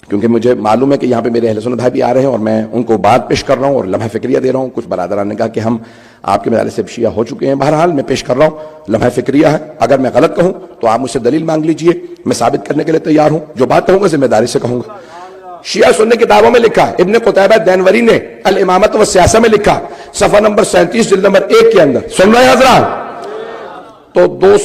کیونکہ مجھے معلوم ہے کہ یہاں پہ میرے اہل سنت بھائی بھی آ رہے ہیں اور میں ان کو بات پیش کر رہا ہوں اور لمحہ فکریہ دے رہا ہوں. کچھ برادران نے کہا کہ ہم آپ کے مدارس سے شیعہ ہو چکے ہیں. بہرحال میں پیش کر رہا ہوں, لمحہ فکریہ ہے. اگر میں غلط کہوں تو آپ مجھ سے دلیل مانگ لیجئے, میں ثابت کرنے کے لیے تیار ہوں. جو بات کہوں گا ذمہ داری سے کہوں گا. شیعہ سنی کتابوں میں لکھا, ابن قتیبہ دینوری نے الامامۃ والسیاسہ میں لکھا, صفحہ نمبر 37 جلد نمبر 1 کے اندر. سن رہے ہیں حضرات؟ تو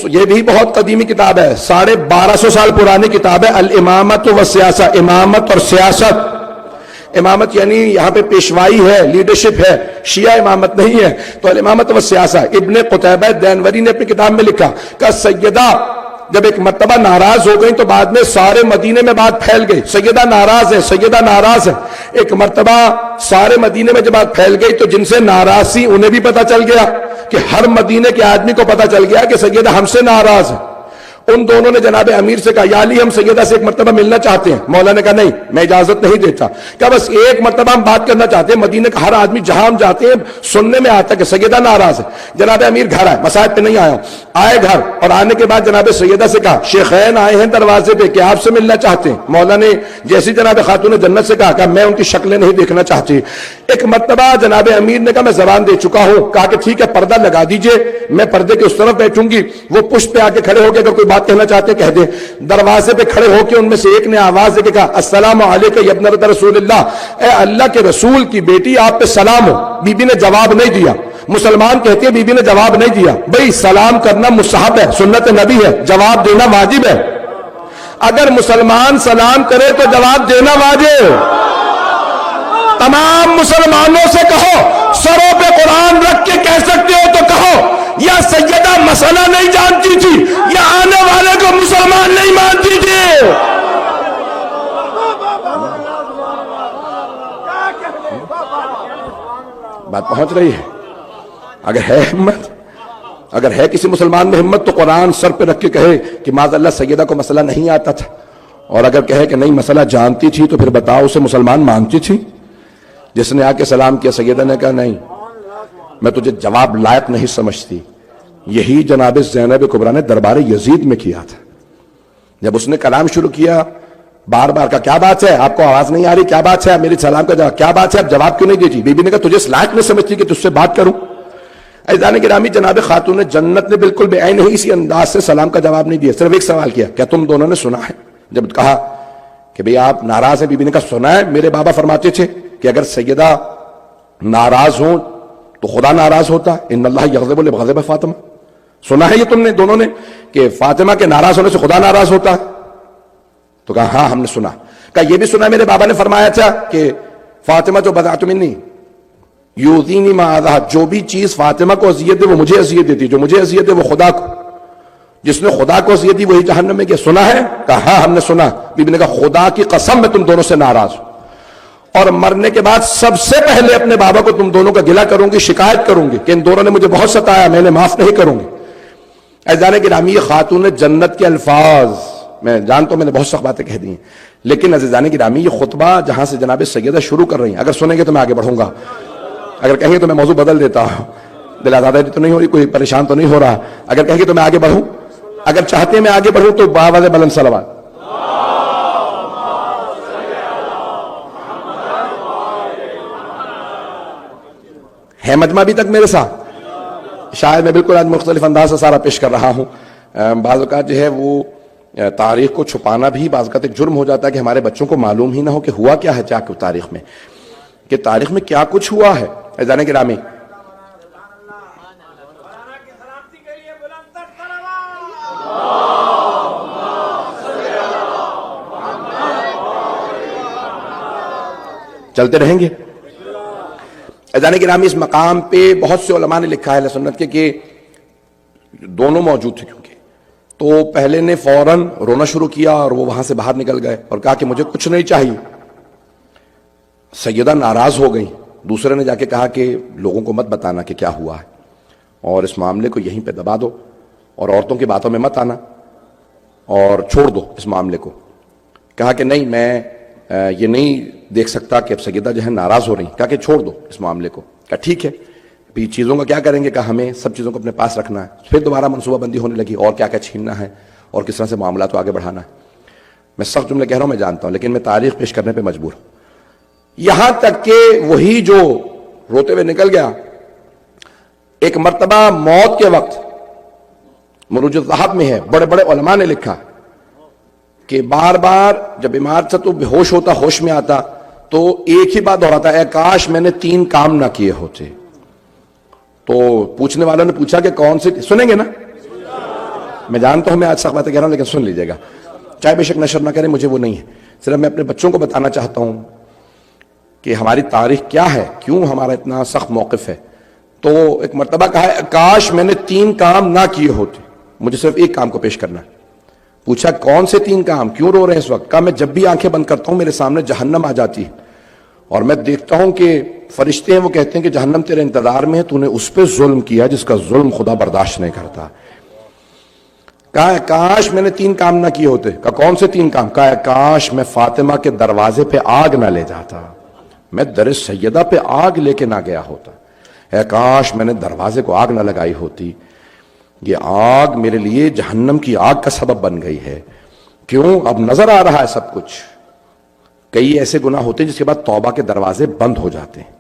یہ بھی بہت قدیمی کتاب ہے, 1250 سال پرانی کتاب ہے, الامامۃ والسیاسہ, امامت اور سیاست. امامت یعنی یہاں پہ پیشوائی ہے, لیڈرشپ ہے, شیعہ امامت نہیں ہے. تو الامامت والسیاسہ ابن قتیبہ دینوری نے اپنی کتاب میں لکھا کہ سیدہ جب ایک مرتبہ ناراض ہو گئی تو بعد میں سارے مدینے میں بات پھیل گئی, سیدہ ناراض ہے, سیدہ ناراض ہے. ایک مرتبہ سارے مدینے میں جب بات پھیل گئی تو جن سے ناراض تھی انہیں بھی پتا چل گیا, کہ ہر مدینے کے آدمی کو پتا چل گیا کہ سیدہ ہم سے ناراض ہے. ان دونوں نے جناب امیر سے کہا, یا علی ہم سیدہ سے ایک مرتبہ ملنا چاہتے ہیں. مولا نے کہا نہیں, میں اجازت نہیں دیتا. کہا بس ایک مرتبہ ہم بات کرنا چاہتے ہیں. مدینے کا ہر آدمی جہاں ہم جاتے ہیں سننے میں آتا ہے کہ سیدہ ناراض ہے. جناب امیر گھر آئے, مساجد پہ نہیں آیا, آئے گھر, اور آنے کے بعد جناب سیدہ سے کہا شیخین آئے ہیں دروازے پہ کہ آپ سے ملنا چاہتے ہیں. مولا نے جیسی جناب خاتون جنت سے کہا میں ان کی شکلیں نہیں دیکھنا چاہتی. ایک مرتبہ جناب امیر نے کہا میں زبان دے چکا ہوں. کہا کہ ٹھیک ہے پردہ لگا دیجئے, میں پردے کے اس طرف بیٹھوں گی. وہ پشت پہ آ کے کھڑے ہو کے اگر کوئی بات کہنا چاہتے کہہ دیں. دروازے پہ کھڑے ہو کے ان میں سے ایک نے آواز دے کے کہا السلام علیکم یا ابنۃ رسول اللہ, اے اللہ کے رسول کی بیٹی آپ پہ سلام ہو. بی بی نے جواب نہیں دیا. مسلمان کہتے ہیں بی بی نے جواب نہیں دیا. بھئی سلام کرنا مستحب ہے, سنت نبی ہے, جواب دینا واجب ہے. اگر مسلمان سلام کرے تو جواب دینا واجب. تمام مسلمانوں سے کہو, سروں پہ قرآن رکھ کے کہہ سکتے ہو تو کہو, یا سیدہ مسئلہ نہیں جانتی تھی یا آنے والے کو مسلمان نہیں مانتی تھی. بات پہنچ رہی ہے؟ اگر ہے ہمت, اگر ہے کسی مسلمان میں ہمت تو قرآن سر پہ رکھ کے کہے کہ معاذ اللہ سیدہ کو مسئلہ نہیں آتا تھا. اور اگر کہے کہ نہیں مسئلہ جانتی تھی تو پھر بتاؤ اسے مسلمان مانتی تھی؟ جس نے آ کے سلام کیا, سیدہ نے کہا نہیں میں تجھے جواب لائق نہیں سمجھتی. یہی جناب زینب کبریٰ نے دربار یزید میں کیا تھا. جب اس نے کلام شروع کیا بار بار کا کیا بات ہے, آپ کو آواز نہیں آ رہی, کیا بات ہے, میری سلام کا جواب کیا بات ہے, آپ جواب کیوں نہیں دیجی؟ بی بی نے کہا تجھے اس لائق نہیں سمجھتی کہ تجھ سے بات کروں. عزیزان گرامی, جناب خاتون جنت نے بالکل بے عین ہی اسی انداز سے سلام کا جواب نہیں دیا, صرف ایک سوال کیا, کیا تم دونوں نے سنا ہے؟ جب کہا کہ بھئی آپ ناراض ہیں, بی بی نے کہا سنا ہے, میرے بابا فرماتے تھے کہ اگر سیدہ ناراض ہوں تو خدا ناراض ہوتا, ان اللہ یغضب لغضب فاطمہ. سنا ہے یہ تم نے دونوں نے کہ فاطمہ کے ناراض ہونے سے خدا ناراض ہوتا؟ تو کہا ہاں ہم نے سنا. کہا یہ بھی سنا میرے بابا نے فرمایا تھا کہ فاطمہ جو بضعۃ منی یؤذینی ما اذاہت, جو بھی چیز فاطمہ کو اذیت دے وہ مجھے اذیت دیتی, جو مجھے اذیت دے وہ خدا کو, جس نے خدا کو اذیت دی وہی جہنم میں گیا. سنا ہے؟ کہا ہاں ہم نے سنا. بی بی نے کہا خدا کی قسم میں تم دونوں سے ناراض ہوں, اور مرنے کے بعد سب سے پہلے اپنے بابا کو تم دونوں کا گلہ کروں گی, شکایت کروں گی کہ ان دونوں نے مجھے بہت ستایا, میں نے معاف نہیں کروں گی. عزیزان گرامی, خاتون جنت کے الفاظ میں جانتا ہوں میں نے بہت سخت باتیں کہہ دی ہیں, لیکن عزیزان گرامی یہ خطبہ جہاں سے جناب سیدہ شروع کر رہی ہیں, اگر سنیں گے تو میں آگے بڑھوں گا, اگر کہیں گے تو میں موضوع بدل دیتا ہوں. دل آزادی تو نہیں ہو رہی, کوئی پریشان تو نہیں ہو رہا؟ اگر کہیں گے تو میں آگے بڑھوں, اگر چاہتے ہیں میں آگے بڑھوں تو باواز بلند صلوات. ہے مجمع ابھی تک میرے ساتھ؟ شاید میں بالکل آج مختلف انداز سے سارا پیش کر رہا ہوں. بعض اوقات جو ہے وہ تاریخ کو چھپانا بھی بعض اوقات ایک جرم ہو جاتا ہے کہ ہمارے بچوں کو معلوم ہی نہ ہو کہ ہوا کیا ہے کیا تاریخ میں, کہ تاریخ میں کیا کچھ ہوا ہے. عزیزان گرامی, چلتے رہیں گے. عزیزان گرامی, اس مقام پہ بہت سے علماء نے لکھا ہے اہل سنت کے کہ دونوں موجود تھے, کیونکہ تو پہلے نے فوراً رونا شروع کیا اور وہ وہاں سے باہر نکل گئے اور کہا کہ مجھے کچھ نہیں چاہیے. سیدہ ناراض ہو گئی. دوسرے نے جا کے کہا کہ لوگوں کو مت بتانا کہ کیا ہوا ہے, اور اس معاملے کو یہیں پہ دبا دو, اور عورتوں کی باتوں میں مت آنا, اور چھوڑ دو اس معاملے کو. کہا کہ نہیں میں یہ نہیں دیکھ سکتا کہ اب سیدہ جو ہے ناراض ہو رہی. کہا کہ چھوڑ دو اس معاملے کو. کہا ٹھیک ہے, بھی چیزوں کا کیا کریں گے, کہا ہمیں سب چیزوں کو اپنے پاس رکھنا ہے. پھر دوبارہ منصوبہ بندی ہونے لگی اور کیا کیا چھیننا ہے اور کس طرح سے معاملات کو آگے بڑھانا ہے. میں سخت جملے کہہ رہا ہوں میں جانتا ہوں، لیکن میں تاریخ پیش کرنے پہ مجبور ہوں. یہاں تک کہ وہی جو روتے ہوئے نکل گیا، ایک مرتبہ موت کے وقت مروج الذہب میں ہے، بڑے بڑے علماء نے لکھا کہ بار بار جب بیمار تھا تو بے ہوش ہوتا، ہوش میں آتا تو ایک ہی بات دہراتا، اے کاش میں نے 3 کام نہ کیے ہوتے. تو پوچھنے والوں نے پوچھا کہ کون سے، سنیں گے نا؟ میں جانتا ہوں میں آج سخت باتیں کہہ رہا ہوں لیکن سن لیجئے گا، چاہے بے شک نشر نہ کریں، مجھے وہ نہیں ہے. صرف میں اپنے بچوں کو بتانا چاہتا ہوں کہ ہماری تاریخ کیا ہے، کیوں ہمارا اتنا سخت موقف ہے. تو ایک مرتبہ کہا ہے کاش میں نے 3 کام نہ کیے ہوتے، مجھے صرف ایک کام کو پیش کرنا ہے. پوچھا کون سے 3 کام، کیوں رو رہے ہیں اس وقت؟ کہا میں جب بھی آنکھیں بند کرتا ہوں میرے سامنے جہنم آ جاتی ہے اور میں دیکھتا ہوں کہ فرشتے ہیں وہ کہتے ہیں کہ جہنم تیرے انتظار میں ہے، تو نے اس پہ ظلم کیا جس کا ظلم خدا برداشت نہیں کرتا. کہا کاش میں نے 3 کام نہ کیے ہوتے. کہا کون سے 3 کام؟ کہا کاش میں فاطمہ کے دروازے پہ آگ نہ لے جاتا، میں در سیدہ پہ آگ لے کے نہ گیا ہوتا. اے کاش میں نے دروازے کو آگ نہ لگائی ہوتی، یہ آگ میرے لیے جہنم کی آگ کا سبب بن گئی ہے. کیوں؟ اب نظر آ رہا ہے سب کچھ. کئی ایسے گناہ ہوتے ہیں جس کے بعد توبہ کے دروازے بند ہو جاتے ہیں.